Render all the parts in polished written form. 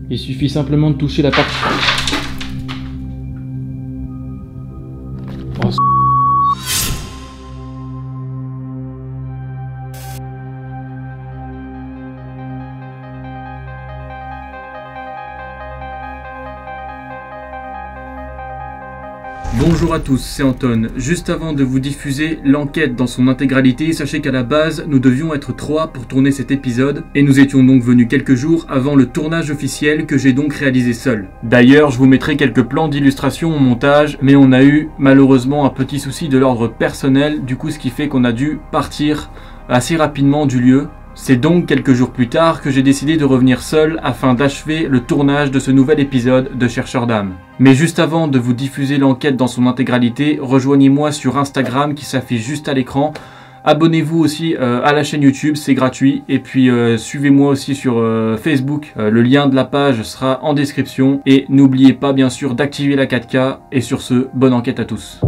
Il suffit simplement de toucher la partie... Oh, Bonjour à tous, c'est Anton. Juste avant de vous diffuser l'enquête dans son intégralité, sachez qu'à la base, nous devions être 3 pour tourner cet épisode, et nous étions donc venus quelques jours avant le tournage officiel que j'ai donc réalisé seul. D'ailleurs, je vous mettrai quelques plans d'illustration au montage, mais on a eu malheureusement un petit souci de l'ordre personnel, du coup ce qui fait qu'on a dû partir assez rapidement du lieu. C'est donc quelques jours plus tard que j'ai décidé de revenir seul afin d'achever le tournage de ce nouvel épisode de Chercheurs d'âme. Mais juste avant de vous diffuser l'enquête dans son intégralité, rejoignez-moi sur Instagram qui s'affiche juste à l'écran. Abonnez-vous aussi à la chaîne YouTube, c'est gratuit. Et puis suivez-moi aussi sur Facebook, le lien de la page sera en description. Et n'oubliez pas bien sûr d'activer la 4K. Et sur ce, bonne enquête à tous.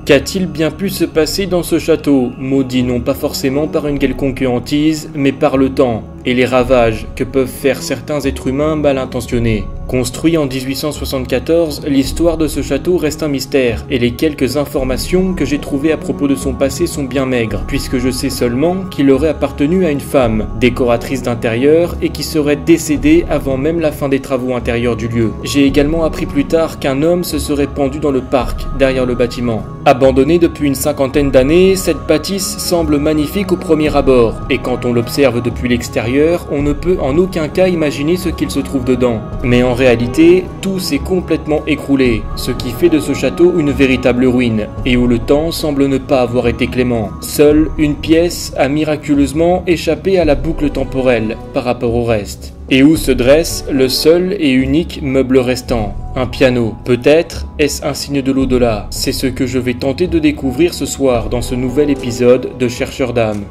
Qu'a-t-il bien pu se passer dans ce château, maudit non pas forcément par une quelconque hantise, mais par le temps et les ravages que peuvent faire certains êtres humains mal intentionnés. Construit en 1874, l'histoire de ce château reste un mystère, et les quelques informations que j'ai trouvées à propos de son passé sont bien maigres, puisque je sais seulement qu'il aurait appartenu à une femme, décoratrice d'intérieur, et qui serait décédée avant même la fin des travaux intérieurs du lieu. J'ai également appris plus tard qu'un homme se serait pendu dans le parc, derrière le bâtiment. Abandonnée depuis une cinquantaine d'années, cette bâtisse semble magnifique au premier abord, et quand on l'observe depuis l'extérieur, on ne peut en aucun cas imaginer ce qu'il se trouve dedans. Mais en réalité, tout s'est complètement écroulé, ce qui fait de ce château une véritable ruine, et où le temps semble ne pas avoir été clément. Seule une pièce a miraculeusement échappé à la boucle temporelle par rapport au reste. Et où se dresse le seul et unique meuble restant, un piano. Peut-être est-ce un signe de l'au-delà. C'est ce que je vais tenter de découvrir ce soir dans ce nouvel épisode de Chercheurs d'âme.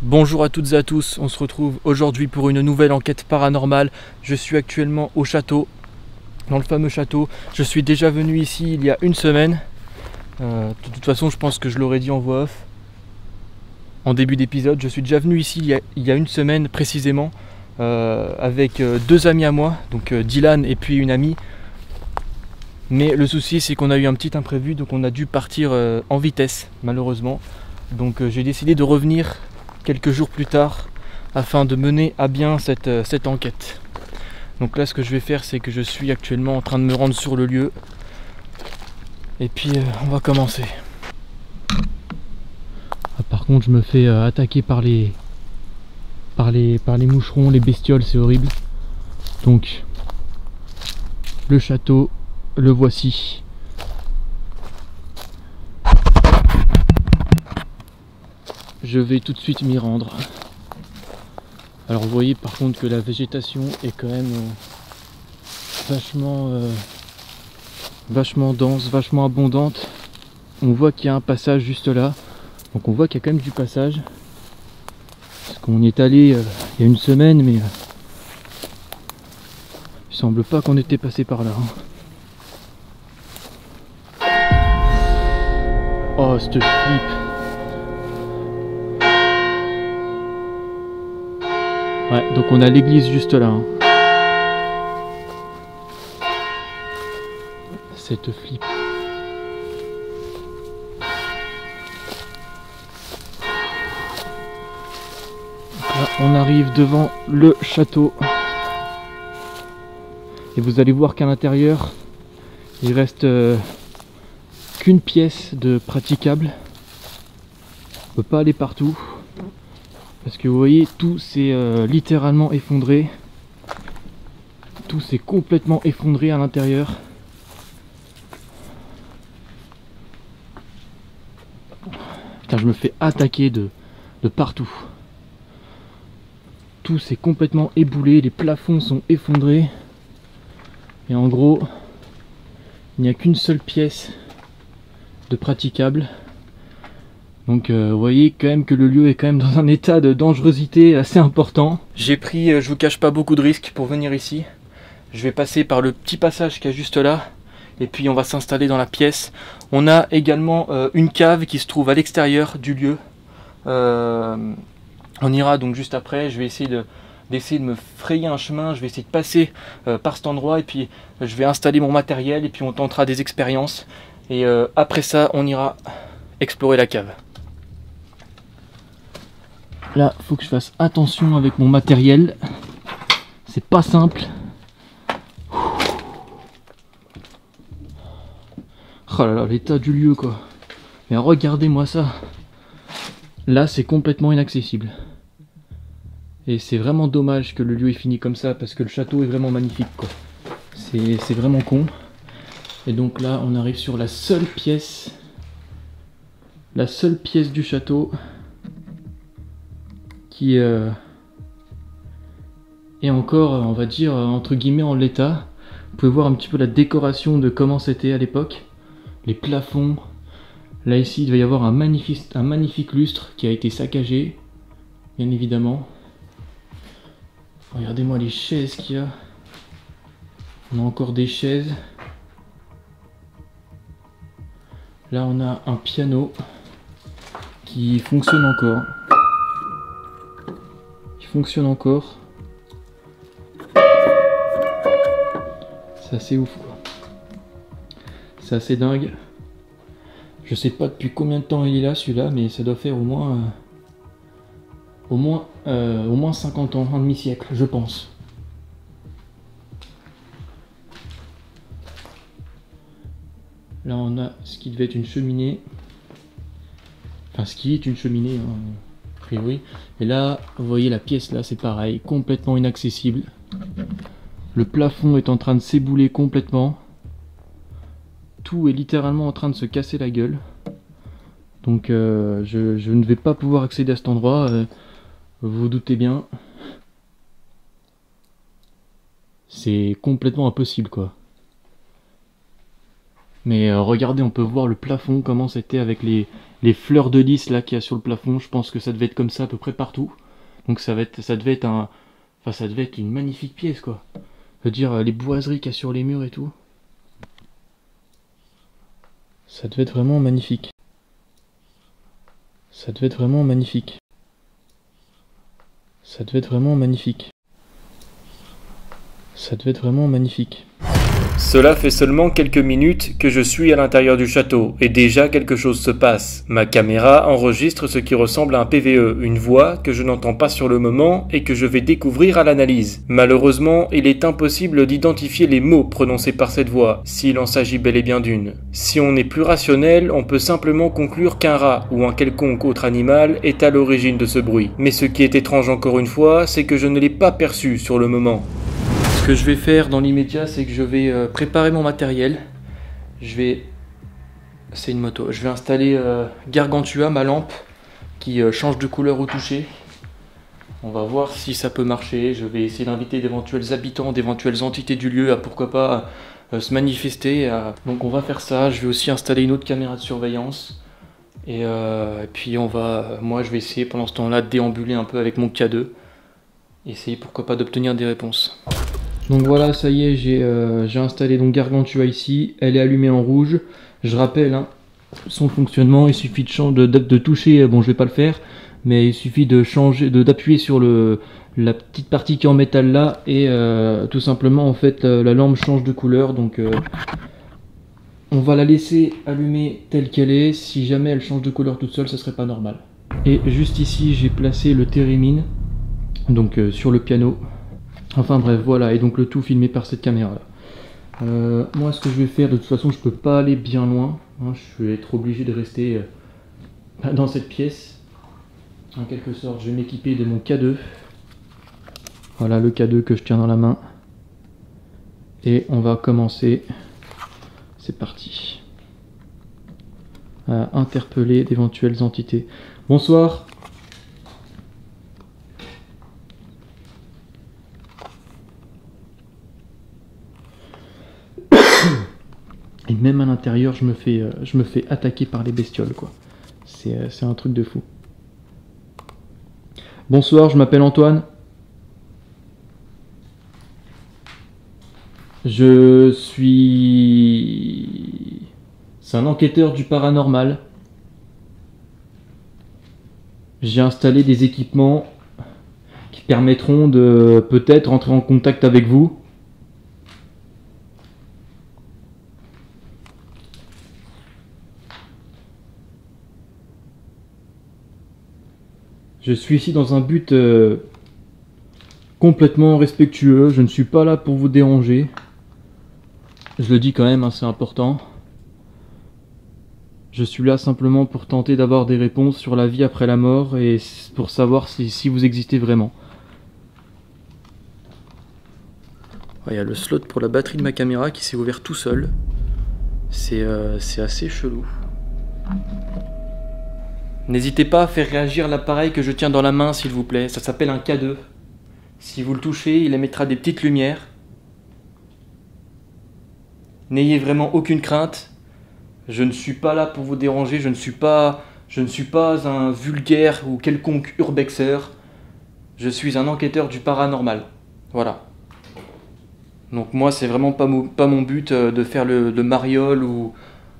Bonjour à toutes et à tous, on se retrouve aujourd'hui pour une nouvelle enquête paranormale. Je suis actuellement au château, dans le fameux château. Je suis déjà venu ici il y a une semaine. De toute façon, je pense que je l'aurais dit en voix off en début d'épisode. Je suis déjà venu ici il y a une semaine précisément avec deux amis à moi, donc Dylan et puis une amie. Mais le souci, c'est qu'on a eu un petit imprévu, donc on a dû partir en vitesse malheureusement. Donc j'ai décidé de revenir quelques jours plus tard afin de mener à bien cette enquête. Donc là, ce que je vais faire, c'est que je suis actuellement en train de me rendre sur le lieu et puis on va commencer. Par contre, je me fais attaquer par les moucherons, les bestioles, c'est horrible. Donc le château, le voici. je vais tout de suite m'y rendre. Alors vous voyez par contre que la végétation est quand même vachement dense, vachement abondante. On voit qu'il y a un passage juste là, donc on voit qu'il y a quand même du passage. Parce qu'on y est allé il y a une semaine, mais il semble pas qu'on était passé par là. Oh, cette flip! Ouais, donc on a l'église juste là. Cette flip. Là, on arrive devant le château. Et vous allez voir qu'à l'intérieur, il reste qu'une pièce de praticable. On peut pas aller partout. Parce que vous voyez, tout s'est littéralement effondré. Tout s'est complètement effondré à l'intérieur. Putain, je me fais attaquer de partout. Tout s'est complètement éboulé, les plafonds sont effondrés. Et en gros, il n'y a qu'une seule pièce de praticable. Donc vous voyez quand même que le lieu est quand même dans un état de dangerosité assez important. J'ai pris, je vous cache pas, beaucoup de risques pour venir ici. Je vais passer par le petit passage qui est juste là. Et puis on va s'installer dans la pièce. On a également une cave qui se trouve à l'extérieur du lieu. On ira donc juste après. Je vais essayer d'essayer de me frayer un chemin. Je vais essayer de passer par cet endroit. Et puis je vais installer mon matériel. Et puis on tentera des expériences. Et après ça, on ira explorer la cave. Là, faut que je fasse attention avec mon matériel. C'est pas simple. Oh là là, l'état du lieu quoi. Mais regardez-moi ça. Là, c'est complètement inaccessible. Et c'est vraiment dommage que le lieu est fini comme ça parce que le château est vraiment magnifique quoi. C'est vraiment con. Et donc là, on arrive sur la seule pièce du château qui est encore, on va dire, entre guillemets en l'état. Vous pouvez voir un petit peu la décoration de comment c'était à l'époque. Les plafonds. Là ici, il va y avoir un magnifique lustre qui a été saccagé, bien évidemment. Regardez-moi les chaises qu'il y a. On a encore des chaises. Là, on a un piano qui fonctionne encore. C'est assez ouf quoi. C'est assez dingue. Je sais pas depuis combien de temps il est là celui-là, mais ça doit faire au moins 50 ans, un demi-siècle, je pense. Là on a ce qui devait être une cheminée. Enfin ce qui est une cheminée, hein, a priori. Et là, vous voyez la pièce là, c'est pareil, complètement inaccessible. Le plafond est en train de s'ébouler complètement. Tout est littéralement en train de se casser la gueule. Donc je ne vais pas pouvoir accéder à cet endroit. Vous vous doutez bien. C'est complètement impossible quoi. Mais regardez, on peut voir le plafond, comment c'était avec les fleurs de lys là qu'il y a sur le plafond. Je pense que ça devait être comme ça à peu près partout. Donc ça devait être une magnifique pièce quoi. Je veux dire, les boiseries qu'il y a sur les murs et tout. Ça devait être vraiment magnifique. Ça devait être vraiment magnifique. Ça devait être vraiment magnifique. Ça devait être vraiment magnifique. Cela fait seulement quelques minutes que je suis à l'intérieur du château, et déjà quelque chose se passe. Ma caméra enregistre ce qui ressemble à un PVE, une voix que je n'entends pas sur le moment et que je vais découvrir à l'analyse. Malheureusement, il est impossible d'identifier les mots prononcés par cette voix, s'il en s'agit bel et bien d'une. Si on est plus rationnel, on peut simplement conclure qu'un rat ou un quelconque autre animal est à l'origine de ce bruit. Mais ce qui est étrange encore une fois, c'est que je ne l'ai pas perçu sur le moment. Ce que je vais faire dans l'immédiat, c'est que je vais préparer mon matériel. C'est une moto. Je vais installer Gargantua, ma lampe, qui change de couleur au toucher. On va voir si ça peut marcher. Je vais essayer d'inviter d'éventuels habitants, d'éventuelles entités du lieu à pourquoi pas se manifester. Donc on va faire ça. Je vais aussi installer une autre caméra de surveillance. Et puis moi je vais essayer pendant ce temps-là de déambuler un peu avec mon K2. Essayer pourquoi pas d'obtenir des réponses. Donc voilà, ça y est, j'ai installé donc Gargantua ici. Elle est allumée en rouge. Je rappelle hein, son fonctionnement. Il suffit de toucher. Bon, je vais pas le faire. Mais il suffit d'appuyer sur la petite partie qui est en métal là et tout simplement en fait la lampe change de couleur, donc on va la laisser allumer telle qu'elle est. Si jamais elle change de couleur toute seule, ça serait pas normal. Et juste ici j'ai placé le térémine donc sur le piano. Enfin bref, voilà, et donc le tout filmé par cette caméra là. Moi ce que je vais faire, de toute façon je peux pas aller bien loin hein, je vais être obligé de rester dans cette pièce. En quelque sorte, je vais m'équiper de mon K2. Voilà le K2 que je tiens dans la main. Et on va commencer. C'est parti. À interpeller d'éventuelles entités. Bonsoir. Et même à l'intérieur, je me fais attaquer par les bestioles, quoi. C'est un truc de fou. Bonsoir, je m'appelle Antoine. Je suis... C'est un enquêteur du paranormal. J'ai installé des équipements qui permettront de peut-être entrer en contact avec vous. Je suis ici dans un but complètement respectueux. Je ne suis pas là pour vous déranger. Je le dis quand même, hein, c'est important. Je suis là simplement pour tenter d'avoir des réponses sur la vie après la mort et pour savoir si vous existez vraiment. Il y a le slot pour la batterie de ma caméra qui s'est ouvert tout seul. C'est assez chelou. N'hésitez pas à faire réagir l'appareil que je tiens dans la main, s'il vous plaît. Ça s'appelle un K2. Si vous le touchez, il émettra des petites lumières. N'ayez vraiment aucune crainte. Je ne suis pas là pour vous déranger. Je ne suis pas un vulgaire ou quelconque urbexeur. Je suis un enquêteur du paranormal. Voilà. Donc moi, c'est vraiment pas mon but de faire le mariole ou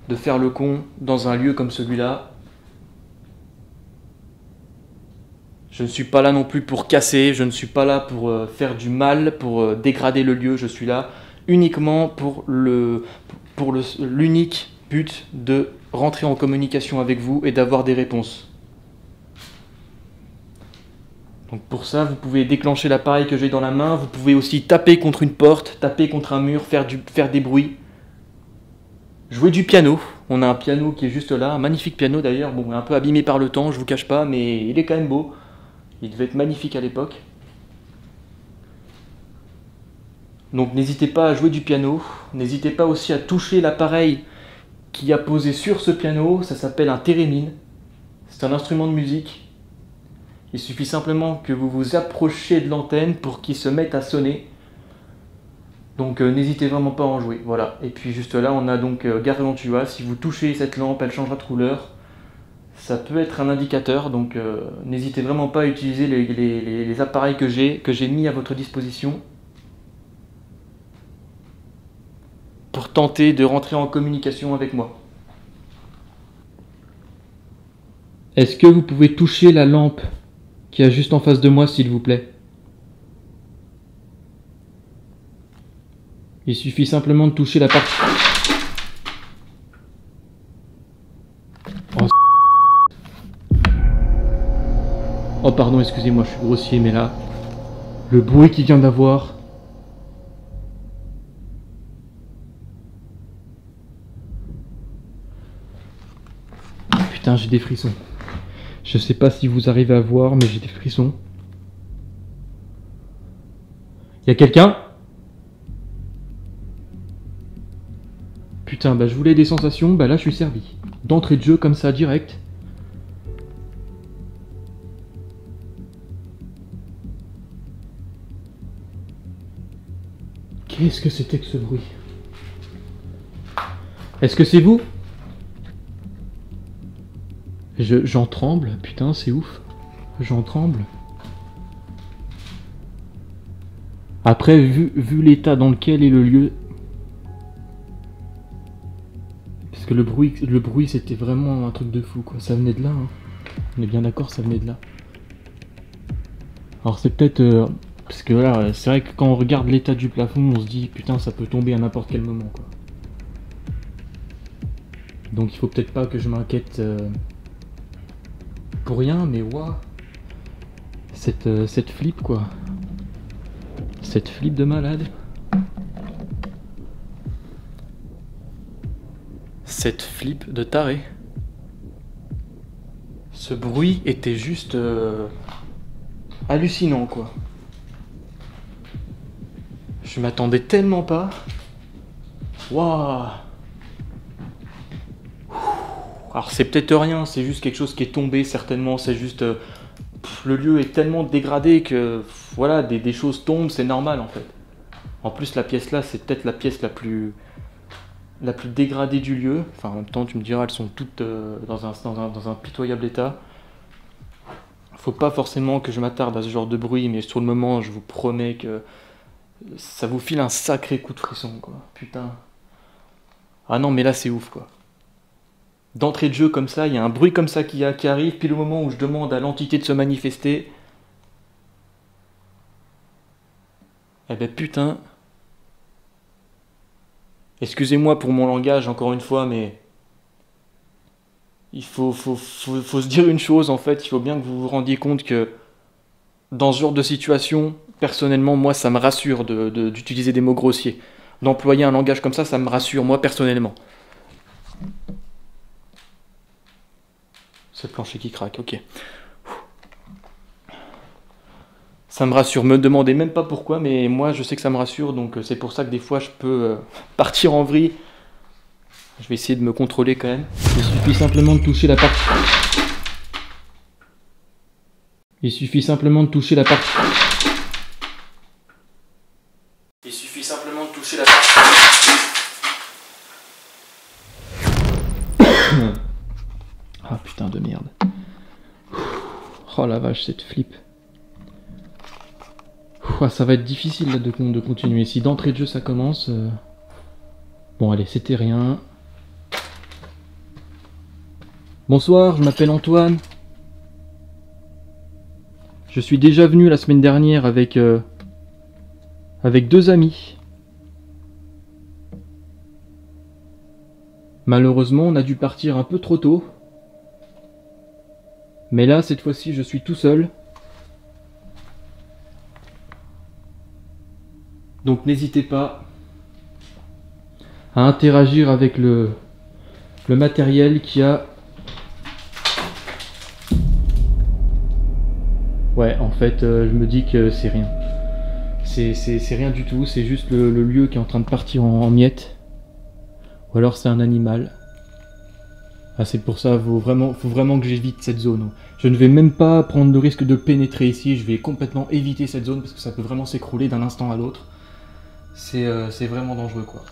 de faire le con dans un lieu comme celui-là. Je ne suis pas là non plus pour casser, je ne suis pas là pour faire du mal, pour dégrader le lieu. Je suis là uniquement pour l'unique but de rentrer en communication avec vous et d'avoir des réponses. Donc pour ça, vous pouvez déclencher l'appareil que j'ai dans la main. Vous pouvez aussi taper contre une porte, taper contre un mur, faire des bruits. Jouer du piano. On a un piano qui est juste là, un magnifique piano d'ailleurs. Bon, un peu abîmé par le temps, je vous cache pas, mais il est quand même beau. Il devait être magnifique à l'époque. Donc n'hésitez pas à jouer du piano. N'hésitez pas aussi à toucher l'appareil qui a posé sur ce piano. Ça s'appelle un térémine. C'est un instrument de musique. Il suffit simplement que vous vous approchiez de l'antenne pour qu'il se mette à sonner. Donc n'hésitez vraiment pas à en jouer. Voilà. Et puis juste là, on a donc Gargantua. Si vous touchez cette lampe, elle changera de couleur. Ça peut être un indicateur, donc n'hésitez vraiment pas à utiliser les appareils que j'ai mis à votre disposition pour tenter de rentrer en communication avec moi. Est-ce que vous pouvez toucher la lampe qui est juste en face de moi, s'il vous plaît? Il suffit simplement de toucher la partie... Oh pardon, excusez-moi, je suis grossier, mais là, le bruit qu'il vient d'avoir... Putain, j'ai des frissons. Je sais pas si vous arrivez à voir, mais j'ai des frissons. Y a quelqu'un? Putain, bah je voulais des sensations, bah là je suis servi. D'entrée de jeu comme ça, direct. Qu'est-ce que c'était que ce bruit? Est-ce que c'est vous? J'en tremble, putain, c'est ouf. J'en tremble. Après, vu l'état dans lequel est le lieu... Parce que le bruit c'était vraiment un truc de fou, quoi. Ça venait de là, hein. On est bien d'accord, ça venait de là. Alors c'est peut-être... parce que voilà, c'est vrai que quand on regarde l'état du plafond, on se dit, putain, ça peut tomber à n'importe quel moment, quoi. Donc il faut peut-être pas que je m'inquiète pour rien, mais waouh, cette flip, quoi. Cette flip de malade. Cette flip de taré. Ce bruit était juste hallucinant, quoi. Je m'attendais tellement pas. Waouh. Alors c'est peut-être rien, c'est juste quelque chose qui est tombé certainement, c'est juste... le lieu est tellement dégradé que voilà, des choses tombent, c'est normal en fait. En plus la pièce là, c'est peut-être la pièce la plus dégradée du lieu. Enfin en même temps tu me diras, elles sont toutes dans un pitoyable état. Faut pas forcément que je m'attarde à ce genre de bruit, mais sur le moment je vous promets que ça vous file un sacré coup de frisson, quoi. Putain. Ah non mais là c'est ouf, quoi. D'entrée de jeu comme ça, il y a un bruit comme ça qui arrive, puis le moment où je demande à l'entité de se manifester, eh ben putain, excusez-moi pour mon langage encore une fois, mais il faut se dire une chose en fait, il faut bien que vous vous rendiez compte que dans ce genre de situation, personnellement, moi ça me rassure d'utiliser des mots grossiers. D'employer un langage comme ça me rassure, moi personnellement. C'est le plancher qui craque, ok. Ça me rassure, me demandez même pas pourquoi, mais moi je sais que ça me rassure, donc c'est pour ça que des fois je peux partir en vrille. Je vais essayer de me contrôler quand même. Il suffit simplement de toucher la partie. Il suffit simplement de toucher la partie. Il suffit simplement de toucher la partie. Ah putain de merde. Oh la vache, cette flip. Ouah, ça va être difficile là, de continuer. Si d'entrée de jeu ça commence... Bon allez, c'était rien. Bonsoir, je m'appelle Antoine. Je suis déjà venu la semaine dernière avec 2 amis. Malheureusement, on a dû partir un peu trop tôt. Mais là, cette fois-ci, je suis tout seul. Donc n'hésitez pas à interagir avec le matériel qu'il y a. Ouais, en fait, je me dis que c'est rien. C'est rien du tout, c'est juste le lieu qui est en train de partir en miettes. Ou alors c'est un animal. Ah, c'est pour ça, faut vraiment que j'évite cette zone. Je ne vais même pas prendre le risque de pénétrer ici, je vais complètement éviter cette zone parce que ça peut vraiment s'écrouler d'un instant à l'autre. C'est vraiment dangereux, quoi.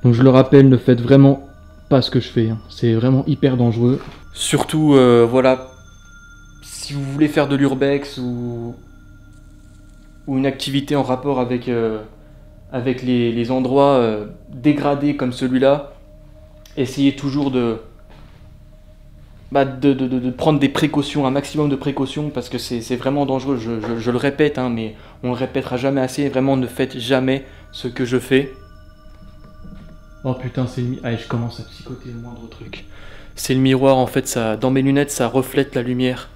Donc je le rappelle, ne faites vraiment pas ce que je fais, hein. C'est vraiment hyper dangereux. Surtout, voilà, si vous voulez faire de l'urbex ou une activité en rapport avec les endroits dégradés comme celui-là, essayez toujours de prendre des précautions, un maximum de précautions, parce que c'est vraiment dangereux, je le répète, hein, mais on le répétera jamais assez, vraiment ne faites jamais ce que je fais. Oh putain, c'est le allez, je commence à psychoter le moindre truc. C'est le miroir, en fait, ça, dans mes lunettes, ça reflète la lumière.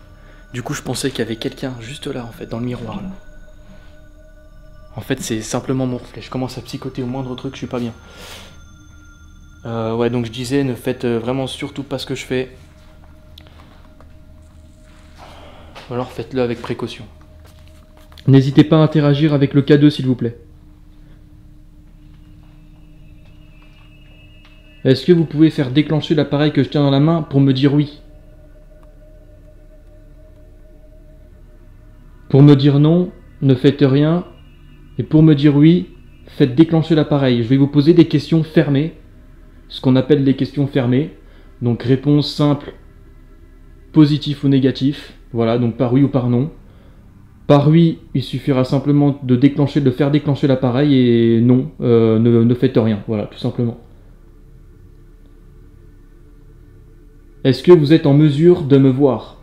Du coup, je pensais qu'il y avait quelqu'un juste là, en fait, dans le miroir, là. En fait, c'est simplement mon reflet, je commence à psychoter au moindre truc, je suis pas bien. Ouais, donc je disais, ne faites vraiment surtout pas ce que je fais. Ou alors faites-le avec précaution. N'hésitez pas à interagir avec le K2 s'il vous plaît. Est-ce que vous pouvez faire déclencher l'appareil que je tiens dans la main pour me dire oui? Pour me dire non, ne faites rien. Et pour me dire oui, faites déclencher l'appareil. Je vais vous poser des questions fermées, ce qu'on appelle des questions fermées. Donc réponse simple, positif ou négatif. Voilà, donc par oui ou par non. Par oui, il suffira simplement de faire déclencher l'appareil, et non, ne faites rien. Voilà, tout simplement. Est-ce que vous êtes en mesure de me voir ?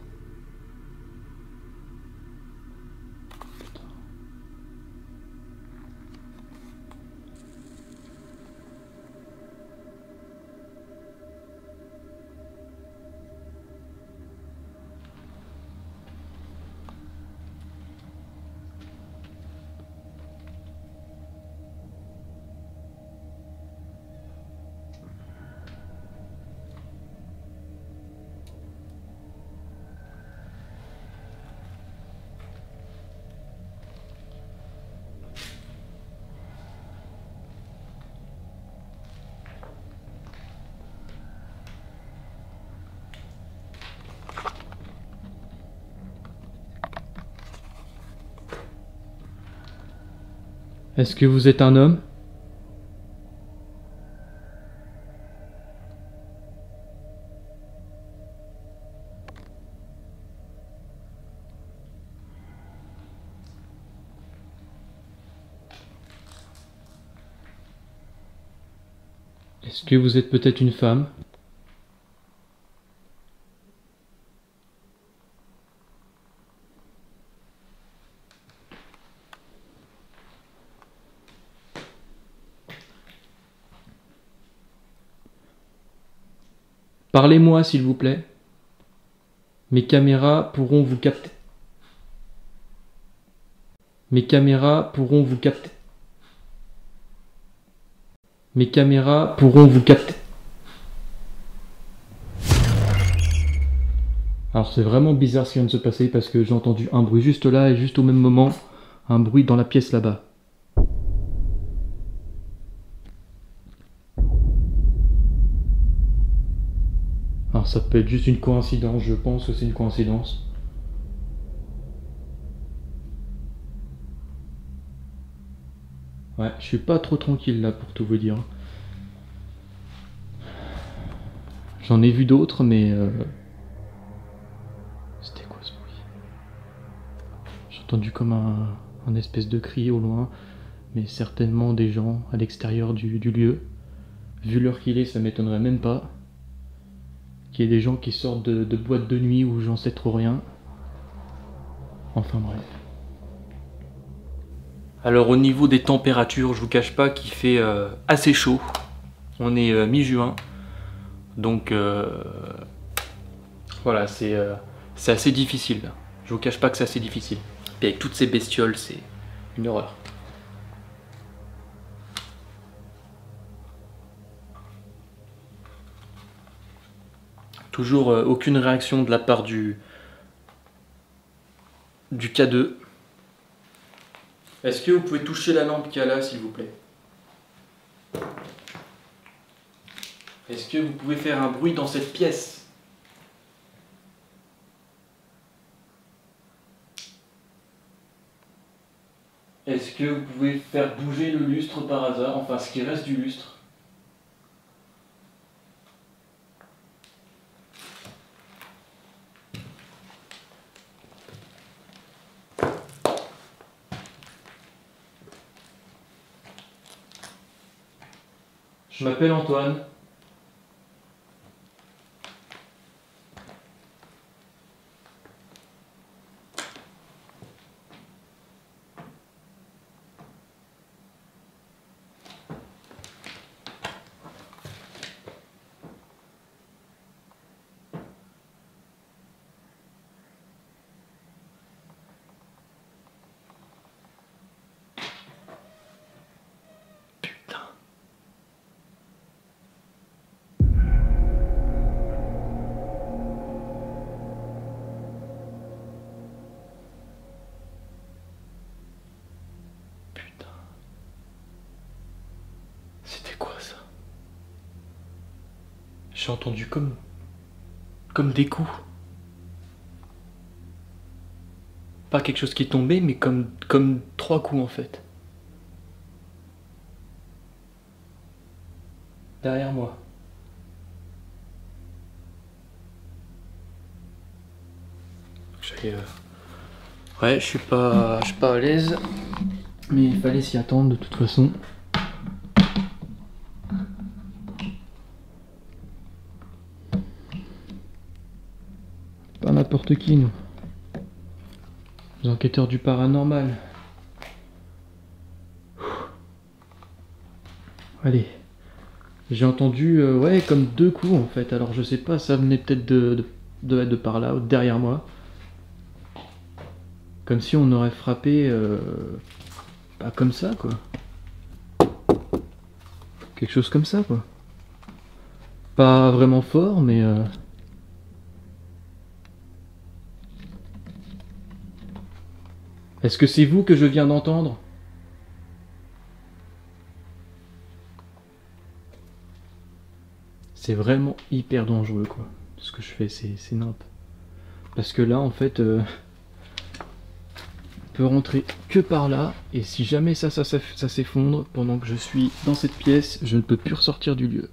Est-ce que vous êtes un homme ? Est-ce que vous êtes peut-être une femme ? Parlez-moi, s'il vous plaît. Mes caméras pourront vous capter. Mes caméras pourront vous capter. Mes caméras pourront vous capter. Alors c'est vraiment bizarre ce qui vient de se passer, parce que j'ai entendu un bruit juste là et juste au même moment, un bruit dans la pièce là-bas. Alors ça peut être juste une coïncidence, je pense que c'est une coïncidence. Ouais, je suis pas trop tranquille là pour tout vous dire. J'en ai vu d'autres, mais... C'était quoi ce bruit? J'ai entendu comme un espèce de cri au loin, mais certainement des gens à l'extérieur du lieu. Vu l'heure qu'il est, ça m'étonnerait même pas qu'il y ait des gens qui sortent de boîtes de nuit où j'en sais trop rien. Enfin bref. Alors au niveau des températures, je vous cache pas qu'il fait assez chaud. On est mi-juin, donc voilà, c'est assez difficile. Je vous cache pas que c'est assez difficile. Et avec toutes ces bestioles, c'est une horreur. Toujours aucune réaction de la part du K2. Est-ce que vous pouvez toucher la lampe qu'il y a là, s'il vous plaît? Est-ce que vous pouvez faire un bruit dans cette pièce? Est-ce que vous pouvez faire bouger le lustre par hasard, enfin ce qui reste du lustre? Je m'appelle Antoine. C'était quoi ça? J'ai entendu comme des coups. Pas quelque chose qui est tombé, mais comme 3 coups en fait. derrière moi. Ouais, je suis pas à l'aise, mais il fallait s'y attendre de toute façon. Pas n'importe qui, nous. Les enquêteurs du paranormal. Allez. J'ai entendu, ouais, comme 2 coups en fait. Alors je sais pas, ça venait peut-être de par là, ou derrière moi. Comme si on aurait frappé, pas comme ça quoi. Quelque chose comme ça quoi. Pas vraiment fort, mais Est-ce que c'est vous que je viens d'entendre? C'est vraiment hyper dangereux quoi. Ce que je fais, c'est nimp. Parce que là en fait, on peut rentrer que par là. Et si jamais ça s'effondre pendant que je suis dans cette pièce, je ne peux plus ressortir du lieu.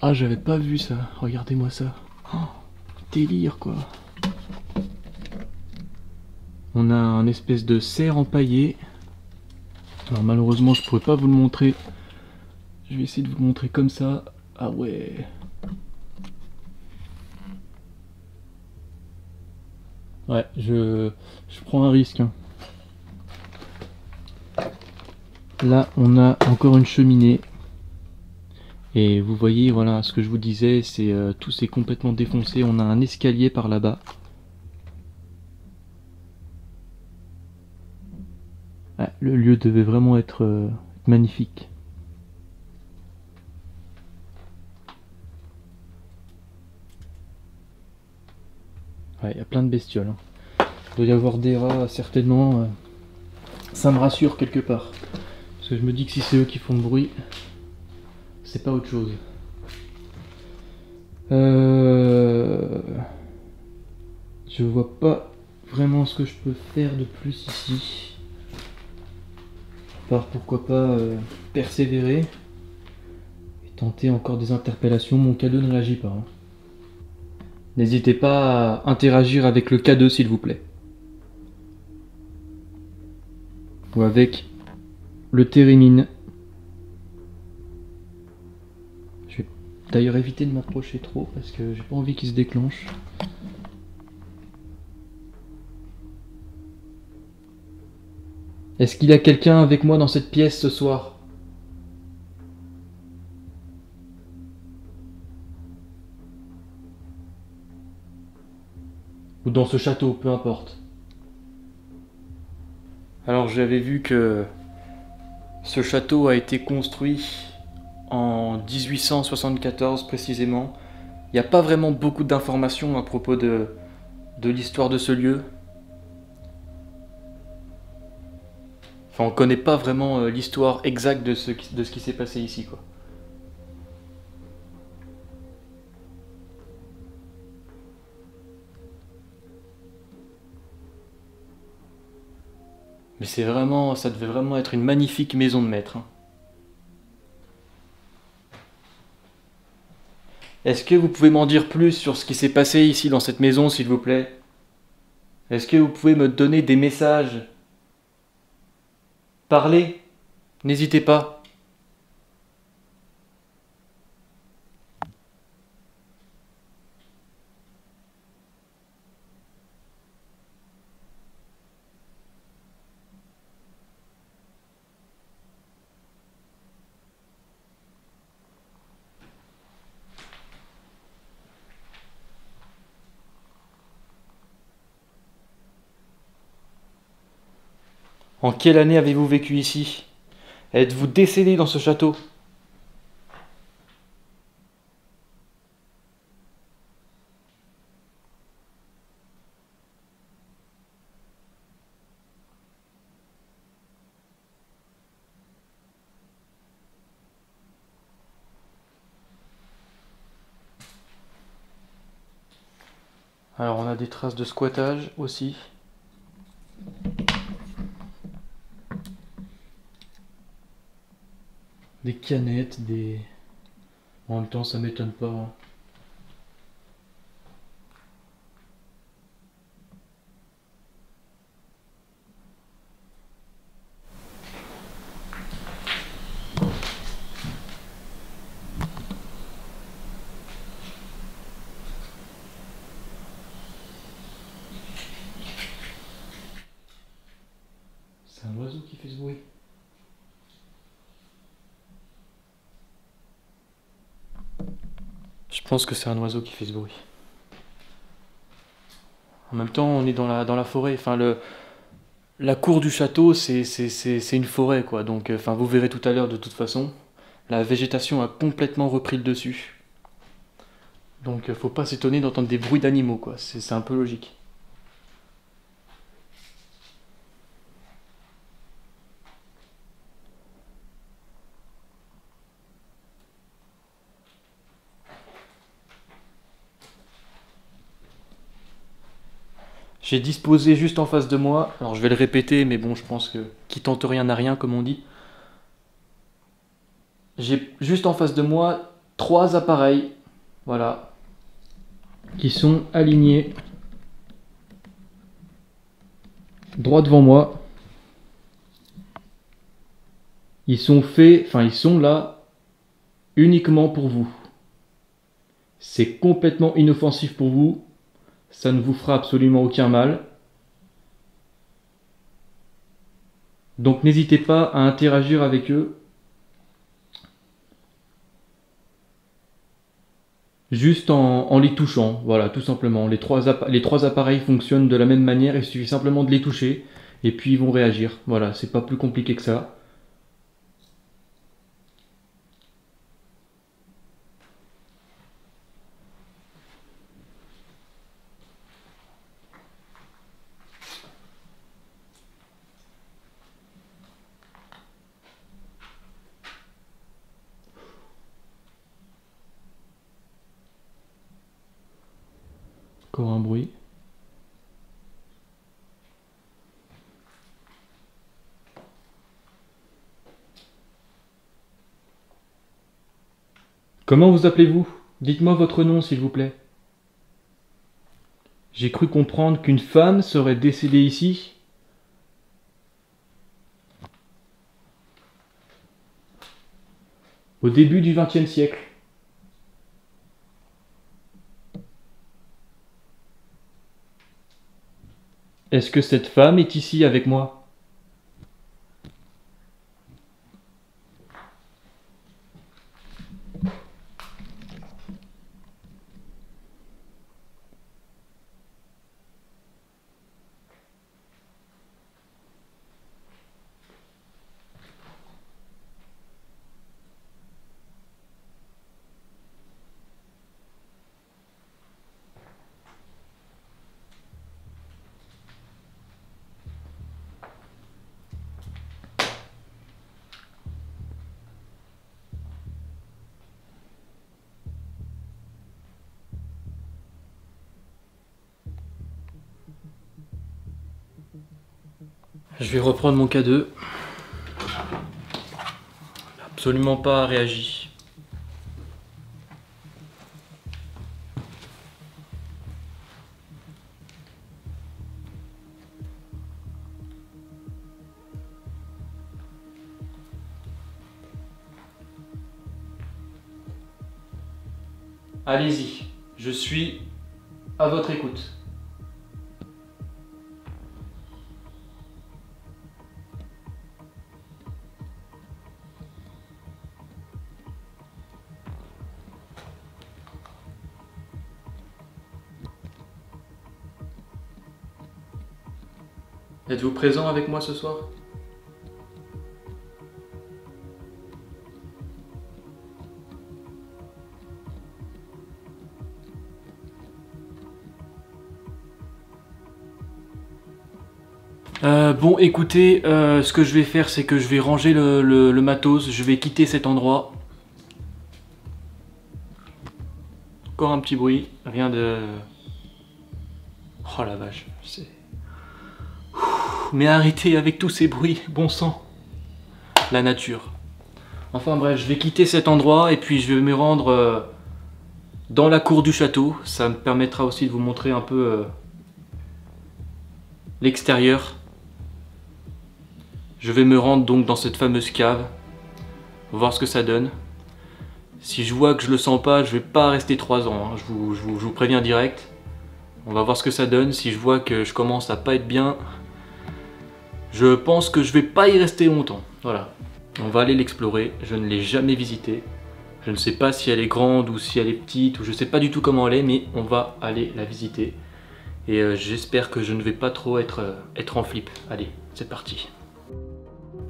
Ah, j'avais pas vu ça. Regardez-moi ça. Oh, délire quoi. On a un espèce de cerf empaillé. Alors malheureusement je pourrais pas vous le montrer. Je vais essayer de vous le montrer comme ça. Ah ouais. Ouais, je prends un risque. Hein. Là on a encore une cheminée. Et vous voyez, voilà, ce que je vous disais, c'est tout c'est complètement défoncé. On a un escalier par là-bas. Ouais, le lieu devait vraiment être magnifique. Ouais, il y a plein de bestioles. Hein. Il doit y avoir des rats, certainement. Ça me rassure quelque part. Parce que je me dis que si c'est eux qui font le bruit, c'est pas autre chose. Je vois pas vraiment ce que je peux faire de plus ici. À part pourquoi pas persévérer et tenter encore des interpellations. Mon K2 ne réagit pas. Hein. N'hésitez pas à interagir avec le K2 s'il vous plaît. Ou avec le Térémine. Je vais d'ailleurs éviter de m'approcher trop parce que j'ai pas envie qu'il se déclenche. Est-ce qu'il y a quelqu'un avec moi dans cette pièce ce soir? Ou dans ce château, peu importe. Alors j'avais vu que ce château a été construit en 1874 précisément. Il n'y a pas vraiment beaucoup d'informations à propos de l'histoire de ce lieu. Enfin, on connaît pas vraiment l'histoire exacte de ce qui s'est passé ici, quoi. Mais c'est vraiment, ça devait vraiment être une magnifique maison de maître. Hein. Est-ce que vous pouvez m'en dire plus sur ce qui s'est passé ici dans cette maison, s'il vous plaît? Est-ce que vous pouvez me donner des messages? Parlez, n'hésitez pas. En quelle année avez-vous vécu ici? Êtes-vous décédé dans ce château? Alors on a des traces de squattage aussi. des canettes, des... En même temps, ça m'étonne pas. Hein. C'est un oiseau qui fait ce bruit. Je pense que c'est un oiseau qui fait ce bruit. En même temps, on est dans la forêt. Enfin, la cour du château, c'est une forêt, quoi. Donc, enfin, vous verrez tout à l'heure, de toute façon. La végétation a complètement repris le dessus. Donc, faut pas s'étonner d'entendre des bruits d'animaux, quoi. C'est un peu logique. J'ai disposé juste en face de moi, alors je vais le répéter, mais bon, je pense que qui tente rien n'a rien, comme on dit. J'ai juste en face de moi 3 appareils, voilà, qui sont alignés droit devant moi. Ils sont faits, enfin ils sont là uniquement pour vous. C'est complètement inoffensif pour vous. Ça ne vous fera absolument aucun mal. Donc n'hésitez pas à interagir avec eux. Juste en les touchant, voilà, tout simplement. Les trois appareils fonctionnent de la même manière, il suffit simplement de les toucher, et puis ils vont réagir. Voilà, c'est pas plus compliqué que ça. Encore un bruit. Comment vous appelez-vous? Dites-moi votre nom, s'il vous plaît. J'ai cru comprendre qu'une femme serait décédée ici. Au début du XXe siècle. Est-ce que cette femme est ici avec moi? Je vais reprendre mon K2. Absolument pas réagi. Allez-y, je suis à votre écoute. Êtes-vous présent avec moi ce soir? Bon, écoutez, ce que je vais faire, c'est que je vais ranger le matos, je vais quitter cet endroit. Encore un petit bruit, rien de... Oh la vache, c'est... Mais arrêtez avec tous ces bruits, bon sang. La nature. Enfin bref, je vais quitter cet endroit et puis je vais me rendre dans la cour du château. Ça me permettra aussi de vous montrer un peu l'extérieur. Je vais me rendre donc dans cette fameuse cave, voir ce que ça donne. Si je vois que je le sens pas, je vais pas rester 3 ans, hein. Je vous préviens direct. On va voir ce que ça donne. Si je vois que je commence à pas être bien, je pense que je vais pas y rester longtemps. Voilà. On va aller l'explorer. Je ne l'ai jamais visitée. Je ne sais pas si elle est grande ou si elle est petite, ou je sais pas du tout comment elle est, mais on va aller la visiter. Et j'espère que je ne vais pas trop être en flip. Allez, c'est parti.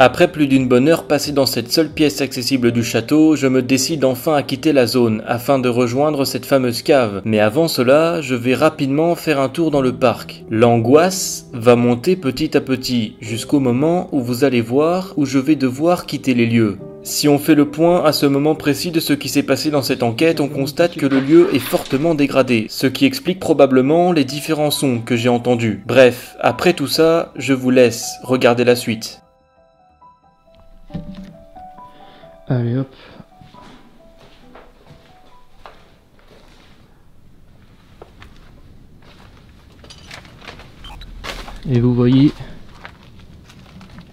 Après plus d'une bonne heure passée dans cette seule pièce accessible du château, je me décide enfin à quitter la zone afin de rejoindre cette fameuse cave. Mais avant cela, je vais rapidement faire un tour dans le parc. L'angoisse va monter petit à petit jusqu'au moment où vous allez voir où je vais devoir quitter les lieux. Si on fait le point à ce moment précis de ce qui s'est passé dans cette enquête, on constate que le lieu est fortement dégradé, ce qui explique probablement les différents sons que j'ai entendus. Bref, après tout ça, je vous laisse regarder la suite. Allez hop. Et vous voyez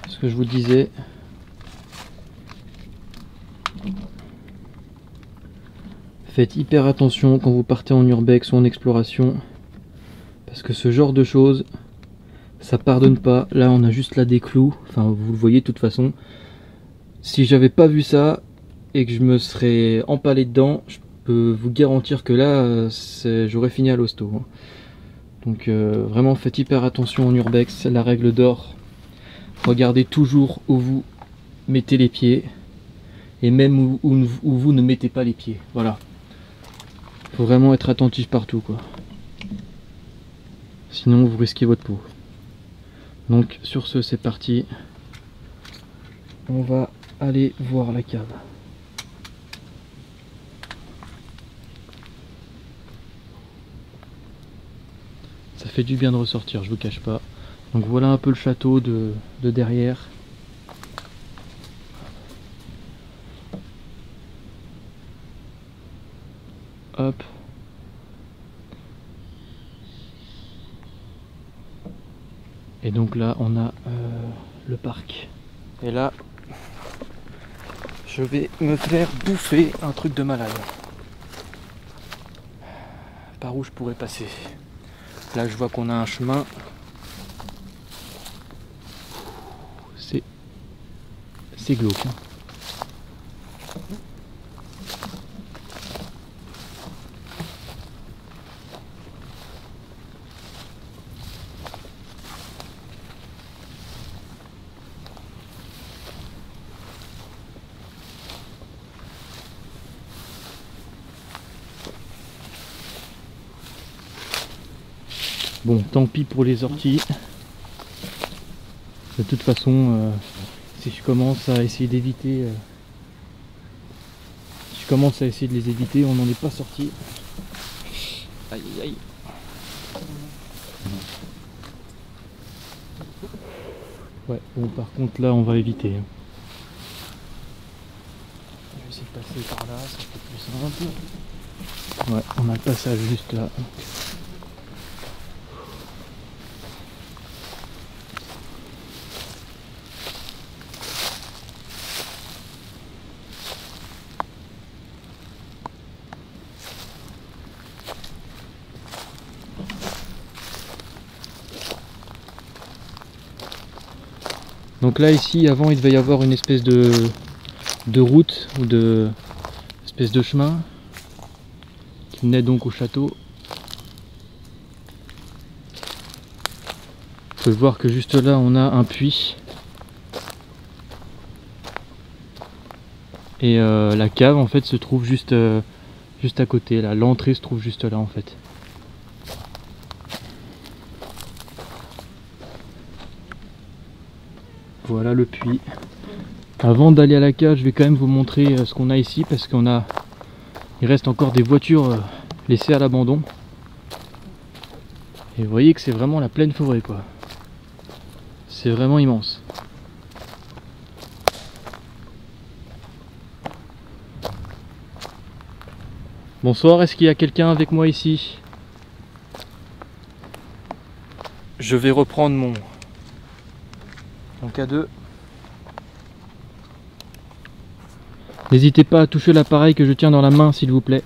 ce que je vous disais. Faites hyper attention quand vous partez en urbex ou en exploration. Parce que ce genre de choses, ça pardonne pas. Là on a juste là des clous. Enfin vous le voyez de toute façon. Si j'avais pas vu ça et que je me serais empalé dedans, je peux vous garantir que là, j'aurais fini à l'hosto. Donc vraiment faites hyper attention en urbex, la règle d'or. Regardez toujours où vous mettez les pieds et même où vous ne mettez pas les pieds. Voilà. Faut vraiment être attentif partout, quoi. Sinon vous risquez votre peau. Donc sur ce, c'est parti. On va aller voir la cave. Ça fait du bien de ressortir, je vous cache pas. Donc voilà un peu le château de derrière. Hop. Et donc là on a le parc. Et là je vais me faire bouffer un truc de malade. Par où je pourrais passer? Là je vois qu'on a un chemin. C'est glauque, hein. Bon, tant pis pour les orties. De toute façon, si je commence à essayer d'éviter, de les éviter, on n'en est pas sorti. Aïe aïe aïe. Ouais, bon par contre là on va éviter. Je vais essayer de passer par là, ça peut être plus simple. Ouais, on a le passage juste là. Donc là ici avant il devait y avoir une espèce de route ou de espèce de chemin qui menait donc au château. Vous pouvez voir que juste là on a un puits et la cave en fait se trouve juste à côté là, l'entrée se trouve juste là en fait. Voilà le puits. Avant d'aller à la cave, je vais quand même vous montrer ce qu'on a ici parce il reste encore des voitures laissées à l'abandon. Et vous voyez que c'est vraiment la pleine forêt quoi. C'est vraiment immense. Bonsoir, est-ce qu'il y a quelqu'un avec moi ici? Je vais reprendre mon K2. N'hésitez pas à toucher l'appareil que je tiens dans la main, s'il vous plaît.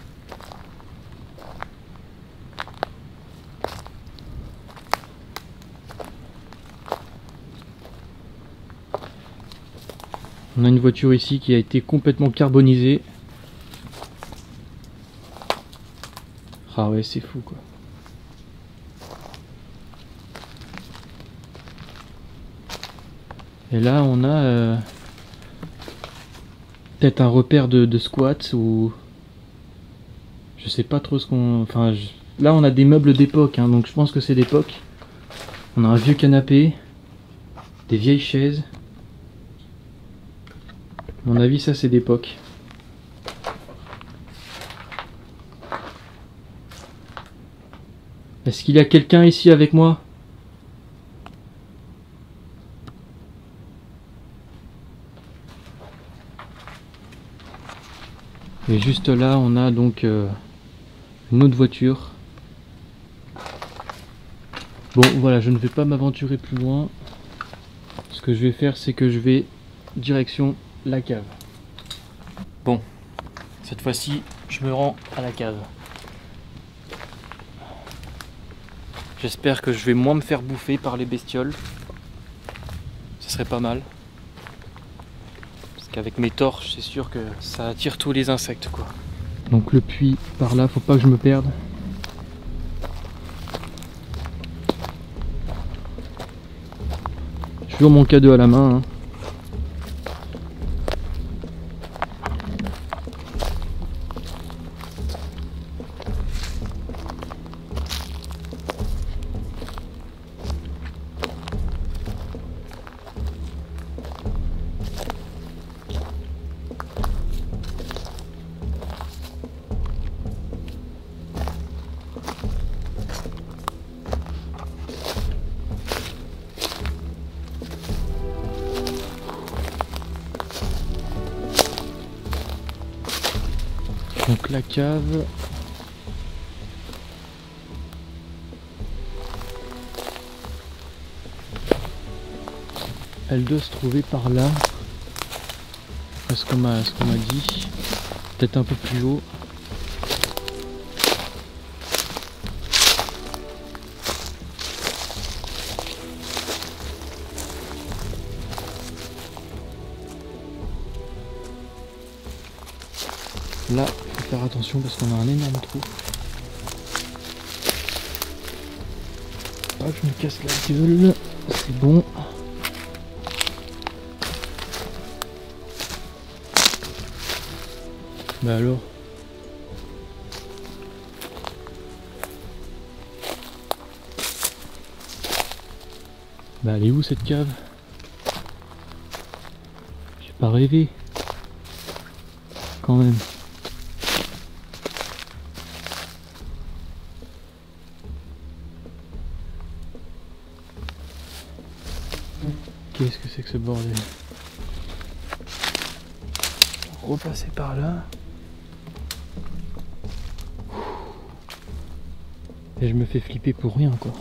On a une voiture ici qui a été complètement carbonisée. Ah ouais, c'est fou quoi. Et là on a peut-être un repère de squat ou je sais pas trop ce qu'on... Enfin là on a des meubles d'époque hein, donc je pense que c'est d'époque. On a un vieux canapé, des vieilles chaises. À mon avis ça c'est d'époque. Est-ce qu'il y a quelqu'un ici avec moi? Et juste là on a donc une autre voiture. Bon voilà, je ne vais pas m'aventurer plus loin. Ce que je vais faire c'est que je vais direction la cave. Bon, cette fois-ci je me rends à la cave. J'espère que je vais moins me faire bouffer par les bestioles. Ce serait pas mal. Qu'avec mes torches, c'est sûr que ça attire tous les insectes quoi. Donc le puits par là, faut pas que je me perde. J'ai toujours mon K2 à la main. Hein. Donc la cave, elle doit se trouver par là, ce qu'on m'a dit, peut-être un peu plus haut. Là, faut faire attention parce qu'on a un énorme trou. Pas que je me casse la gueule, c'est bon. Bah alors. Bah elle est où cette cave? J'ai pas rêvé. Quand même. Qu'est-ce que c'est que ce bordel? Repasser par là. Et je me fais flipper pour rien quoi.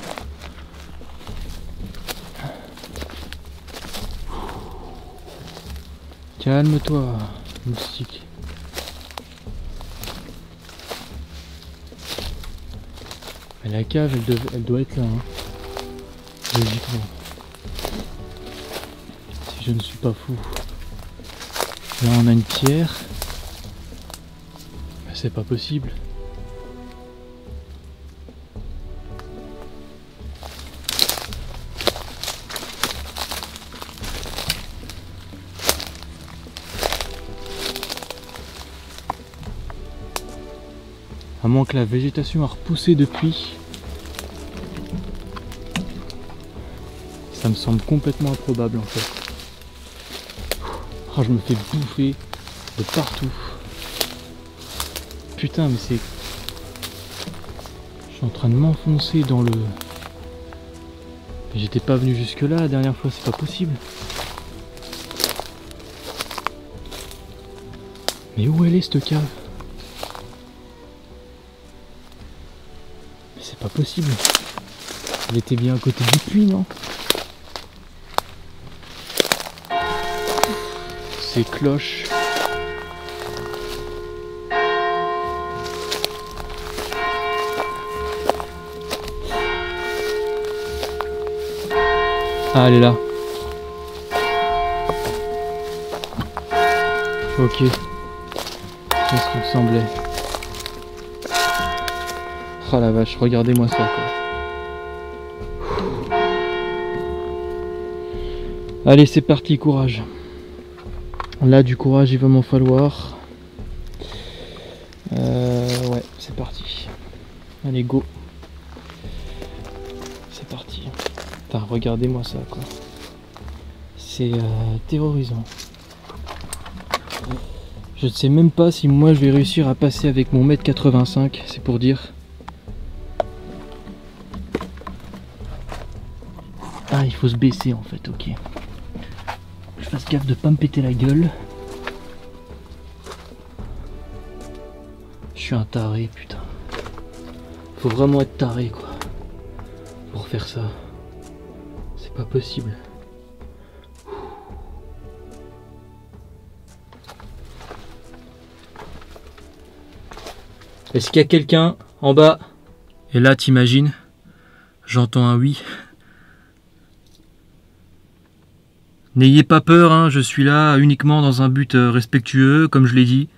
Calme-toi, moustique. Mais la cave elle doit être là hein. Logiquement. Si je ne suis pas fou. Là on a une pierre. Mais c'est pas possible. À moins que la végétation a repoussé depuis. Ça me semble complètement improbable en fait. Oh, je me fais bouffer de partout. Putain mais c'est... Je suis en train de m'enfoncer dans le... J'étais pas venu jusque là la dernière fois, c'est pas possible. Mais où elle est cette cave? Mais c'est pas possible. Il était bien à côté du puits, non? Ces cloches. Ah, elle est là. Ok. C'est ce qu'il me semblait. Oh la vache, regardez-moi ça quoi. Allez, c'est parti, courage. Là, du courage, il va m'en falloir. Ouais, c'est parti. Allez, go. C'est parti. Putain, regardez-moi ça quoi. C'est terrorisant. Je ne sais même pas si moi je vais réussir à passer avec mon 1,85 m, c'est pour dire. Ah, il faut se baisser en fait, ok. Je fasse gaffe de pas me péter la gueule. Je suis un taré, putain. Faut vraiment être taré quoi. Pour faire ça. C'est pas possible. Est-ce qu'il y a quelqu'un en bas? Et là, t'imagines, j'entends un oui. N'ayez pas peur, hein, je suis là uniquement dans un but respectueux, comme je l'ai dit.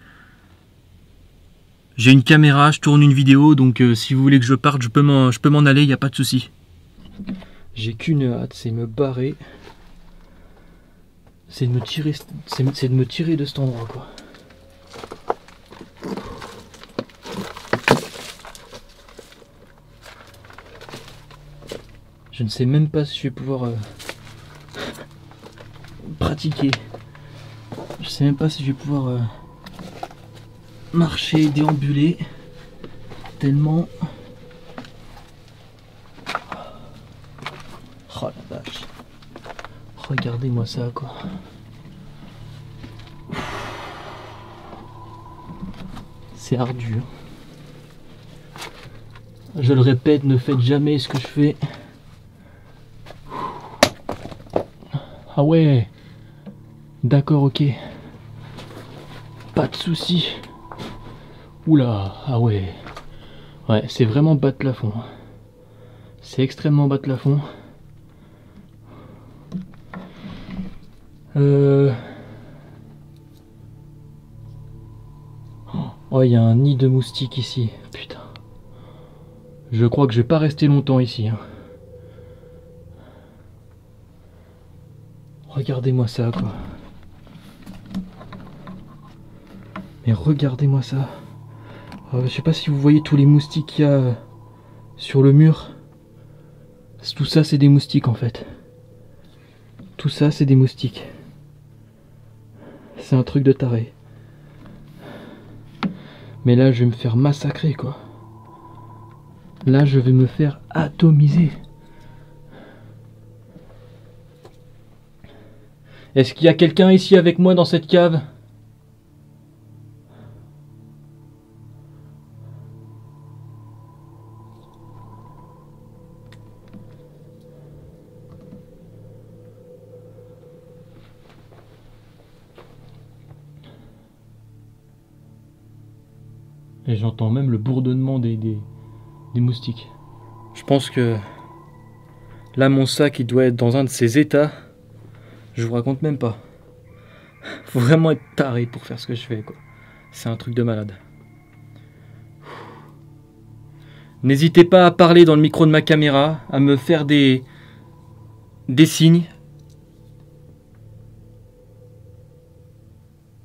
J'ai une caméra, je tourne une vidéo, donc si vous voulez que je parte, je peux m'en aller, il n'y a pas de souci. J'ai qu'une hâte, c'est me barrer. C'est de me tirer, c'est de me tirer de cet endroit, quoi. Je ne sais même pas si je vais pouvoir pratiquer. Je sais même pas si je vais pouvoir marcher, déambuler. Tellement... Oh la vache. Regardez-moi ça quoi. C'est ardu. Je le répète, ne faites jamais ce que je fais. Ah ouais. D'accord, ok. Pas de soucis. Oula, ah ouais. Ouais, c'est vraiment bas de plafond. C'est extrêmement bas de plafond. Oh, il y a un nid de moustiques ici. Putain. Je crois que je vais pas rester longtemps ici. Hein. Regardez-moi ça, quoi. Mais regardez-moi ça. Je sais pas si vous voyez tous les moustiques qu'il y a sur le mur. Tout ça, c'est des moustiques, en fait. Tout ça, c'est des moustiques. C'est un truc de taré. Mais là, je vais me faire massacrer, quoi. Là, je vais me faire atomiser. Est-ce qu'il y a quelqu'un ici avec moi dans cette cave? Et j'entends même le bourdonnement des moustiques. Je pense que là, mon sac, il doit être dans un de ces états. Je vous raconte même pas. Faut vraiment être taré pour faire ce que je fais, quoi. C'est un truc de malade. N'hésitez pas à parler dans le micro de ma caméra, à me faire des signes.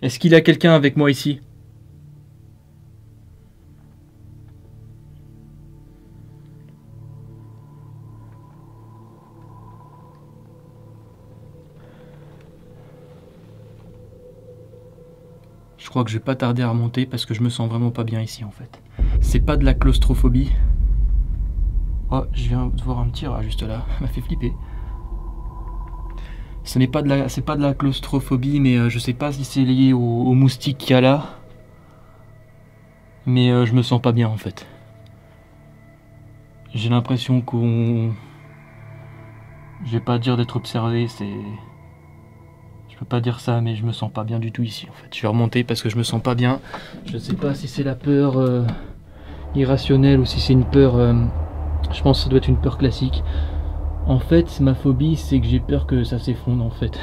Est-ce qu'il y a quelqu'un avec moi ici? Je crois que je vais pas tarder à remonter parce que je me sens vraiment pas bien ici en fait. C'est pas de la claustrophobie. Oh, je viens de voir un petit rat juste là, ça m'a fait flipper. Ce n'est pas de la, c'est pas de la claustrophobie, mais je sais pas si c'est lié aux moustiques qu'il y a là. Mais je me sens pas bien en fait. J'ai l'impression qu'on... Je vais pas dire d'être observé, c'est... Je peux pas dire ça, mais je me sens pas bien du tout ici en fait. Je vais remonter parce que je me sens pas bien. Je sais pas si c'est la peur irrationnelle ou si c'est une peur... je pense que ça doit être une peur classique. En fait, ma phobie, c'est que j'ai peur que ça s'effondre en fait.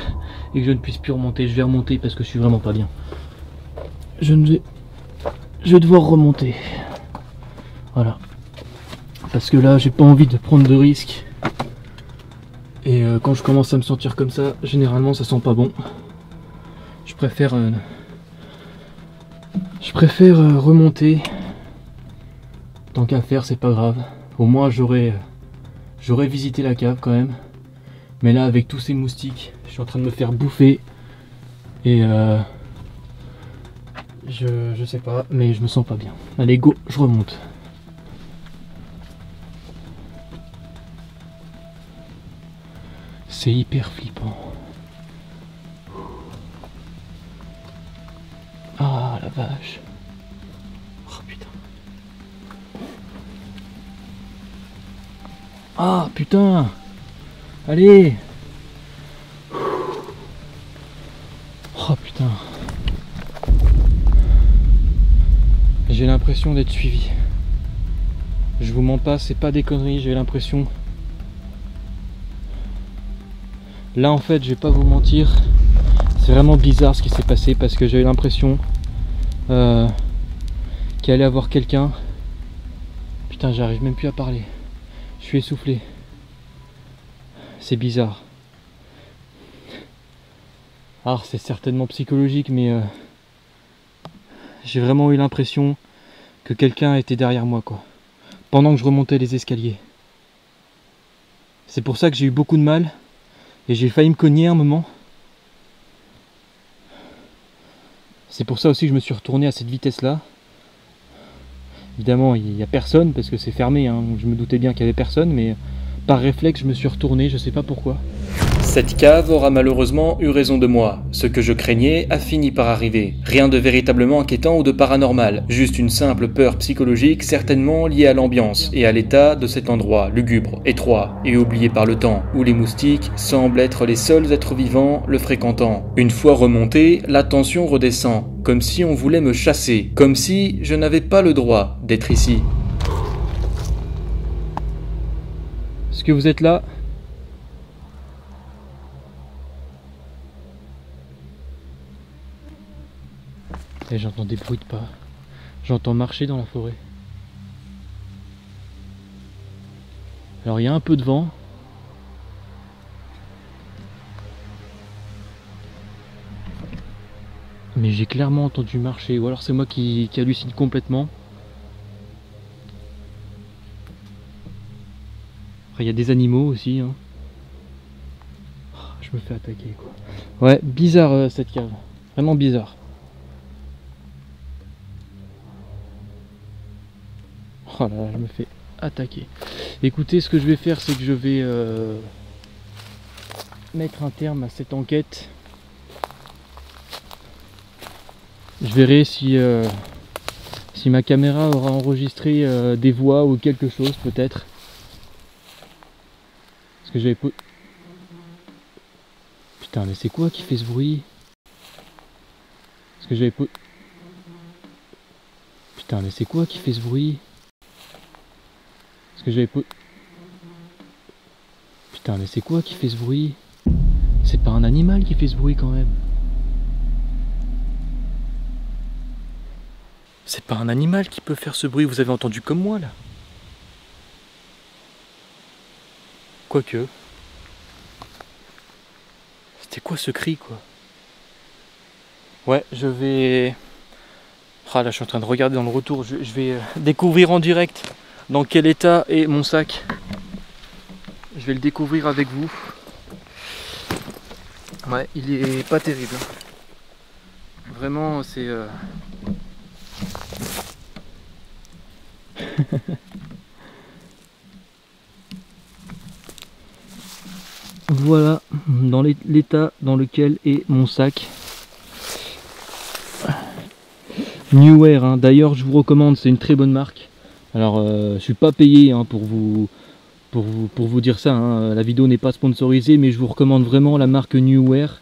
Et que je ne puisse plus remonter. Je vais remonter parce que je suis vraiment pas bien. Je vais devoir remonter. Voilà. Parce que là, j'ai pas envie de prendre de risques. Et quand je commence à me sentir comme ça, généralement ça sent pas bon. Je préfère remonter. Tant qu'à faire, c'est pas grave. Au moins j'aurais visité la cave quand même. Mais là, avec tous ces moustiques, je suis en train de me faire bouffer. Et je sais pas, mais je me sens pas bien. Allez, go, je remonte. C'est hyper flippant. Ah la vache. Oh putain. Ah putain. Allez. Oh putain. J'ai l'impression d'être suivi. Je vous mens pas, c'est pas des conneries, j'ai l'impression. Là en fait, je vais pas vous mentir, c'est vraiment bizarre ce qui s'est passé parce que j'avais l'impression qu'il allait avoir quelqu'un. Putain, j'arrive même plus à parler. Je suis essoufflé. C'est bizarre. Alors c'est certainement psychologique, mais j'ai vraiment eu l'impression que quelqu'un était derrière moi quoi. Pendant que je remontais les escaliers. C'est pour ça que j'ai eu beaucoup de mal. Et j'ai failli me cogner un moment. C'est pour ça aussi que je me suis retourné à cette vitesse-là. Évidemment, il n'y a personne parce que c'est fermé. Hein, donc je me doutais bien qu'il n'y avait personne, mais par réflexe, je me suis retourné. Je sais pas pourquoi. Cette cave aura malheureusement eu raison de moi. Ce que je craignais a fini par arriver. Rien de véritablement inquiétant ou de paranormal. Juste une simple peur psychologique certainement liée à l'ambiance et à l'état de cet endroit lugubre, étroit et oublié par le temps, où les moustiques semblent être les seuls êtres vivants le fréquentant. Une fois remonté, la tension redescend, comme si on voulait me chasser, comme si je n'avais pas le droit d'être ici. Est-ce que vous êtes là ? Et j'entends des bruits de pas. J'entends marcher dans la forêt. Alors il y a un peu de vent. Mais j'ai clairement entendu marcher. Ou alors c'est moi qui hallucine complètement. Après il y a des animaux aussi. Hein. Oh, je me fais attaquer quoi. Ouais, bizarre cette cave. Vraiment bizarre. Oh là là, je me fais attaquer. Écoutez, ce que je vais faire, c'est que je vais mettre un terme à cette enquête. Je verrai si ma caméra aura enregistré des voix ou quelque chose, peut-être. Parce que j'avais... Putain, mais c'est quoi qui fait ce bruit? Parce que j'avais... Putain, mais c'est quoi qui fait ce bruit? Que j'avais Putain, mais c'est quoi qui fait ce bruit? C'est pas un animal qui fait ce bruit quand même. C'est pas un animal qui peut faire ce bruit, vous avez entendu comme moi là. Quoique. C'était quoi ce cri quoi? Ouais, je vais... Ah là, je suis en train de regarder dans le retour, je vais découvrir en direct dans quel état est mon sac. Je vais le découvrir avec vous. Ouais, il est pas terrible. Vraiment, c'est... Voilà, dans l'état dans lequel est mon sac. Neewer, hein. D'ailleurs je vous recommande, c'est une très bonne marque. Alors je suis pas payé hein, pour vous dire ça, hein. La vidéo n'est pas sponsorisée, mais je vous recommande vraiment la marque Newwear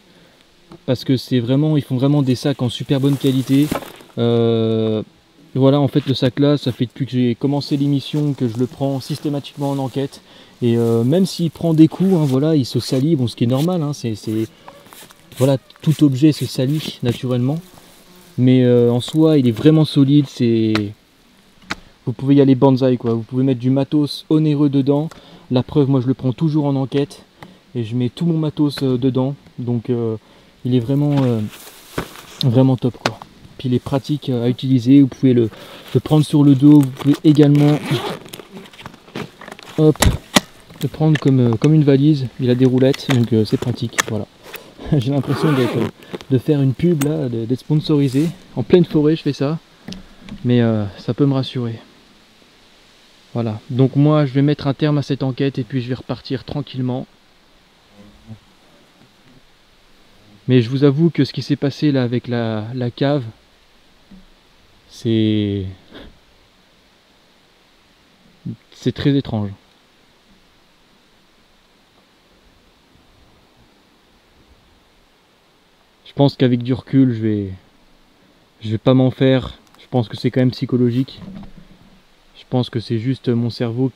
parce que c'est vraiment, ils font vraiment des sacs en super bonne qualité. Voilà, en fait le sac là, ça fait depuis que j'ai commencé l'émission que je le prends systématiquement en enquête. Et même s'il prend des coups, hein, voilà, il se salit, bon, ce qui est normal, hein, voilà, tout objet se salit naturellement. Mais en soi, il est vraiment solide, vous pouvez y aller banzai quoi, vous pouvez mettre du matos onéreux dedans. La preuve, moi je le prends toujours en enquête et je mets tout mon matos dedans. Donc il est vraiment, vraiment top quoi. Puis il est pratique à utiliser, vous pouvez le prendre sur le dos, vous pouvez également hop, le prendre comme une valise. Il a des roulettes, donc c'est pratique, voilà. J'ai l'impression de faire une pub là, d'être sponsorisé. En pleine forêt je fais ça, mais ça peut me rassurer. Voilà, donc moi je vais mettre un terme à cette enquête et puis je vais repartir tranquillement. Mais je vous avoue que ce qui s'est passé là avec la cave, c'est très étrange. Je pense qu'avec du recul, je vais pas m'en faire. Je pense que c'est quand même psychologique. Je pense que c'est juste mon cerveau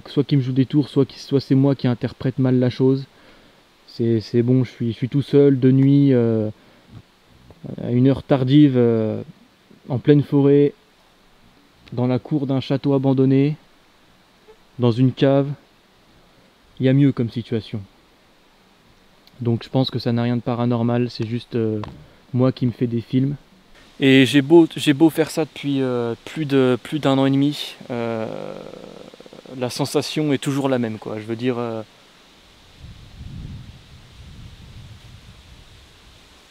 soit qui me joue des tours, soit c'est moi qui interprète mal la chose. C'est bon, je suis tout seul de nuit, à une heure tardive, en pleine forêt, dans la cour d'un château abandonné, dans une cave. Il y a mieux comme situation. Donc je pense que ça n'a rien de paranormal, c'est juste moi qui me fais des films. Et j'ai beau faire ça depuis plus d'un an et demi, la sensation est toujours la même quoi. Je veux dire,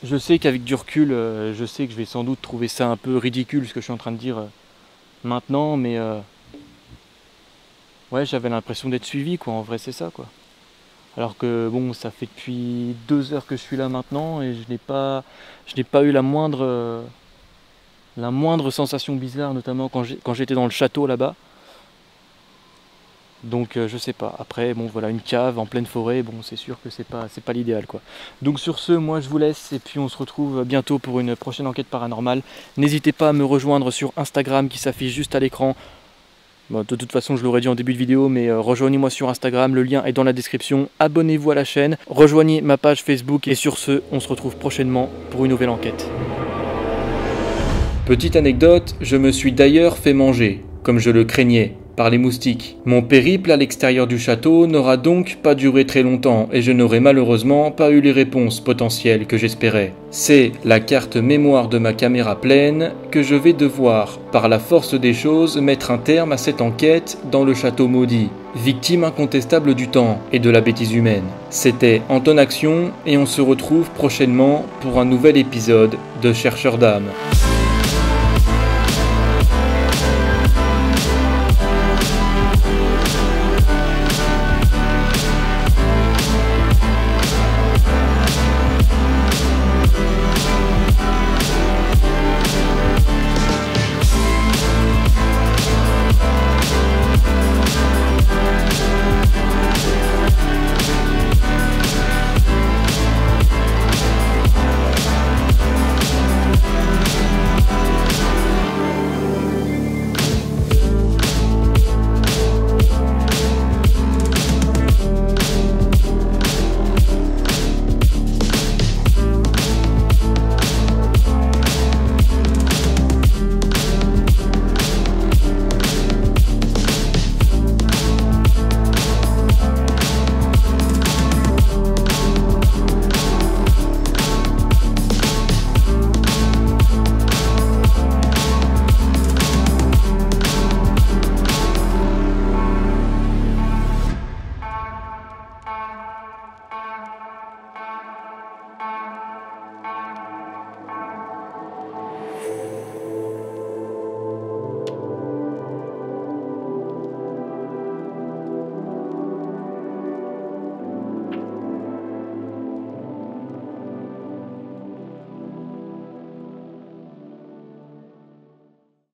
je sais qu'avec du recul, je sais que je vais sans doute trouver ça un peu ridicule ce que je suis en train de dire maintenant, mais ouais, j'avais l'impression d'être suivi quoi, en vrai c'est ça quoi. Alors que bon, ça fait depuis 2 heures que je suis là maintenant et je n'ai pas eu la moindre sensation bizarre, notamment quand j'étais dans le château là-bas. Donc je sais pas. Après bon voilà, une cave en pleine forêt, bon c'est sûr que c'est pas l'idéal quoi. Donc sur ce, moi je vous laisse et puis on se retrouve bientôt pour une prochaine enquête paranormale. N'hésitez pas à me rejoindre sur Instagram qui s'affiche juste à l'écran. Bon, de toute façon je l'aurais dit en début de vidéo, mais rejoignez-moi sur Instagram, le lien est dans la description. Abonnez-vous à la chaîne, rejoignez ma page Facebook et sur ce, on se retrouve prochainement pour une nouvelle enquête. Petite anecdote, je me suis d'ailleurs fait manger, comme je le craignais, par les moustiques. Mon périple à l'extérieur du château n'aura donc pas duré très longtemps et je n'aurai malheureusement pas eu les réponses potentielles que j'espérais. C'est la carte mémoire de ma caméra pleine que je vais devoir, par la force des choses, mettre un terme à cette enquête dans le château maudit, victime incontestable du temps et de la bêtise humaine. C'était Anton Action et on se retrouve prochainement pour un nouvel épisode de Chercheurs d'âme.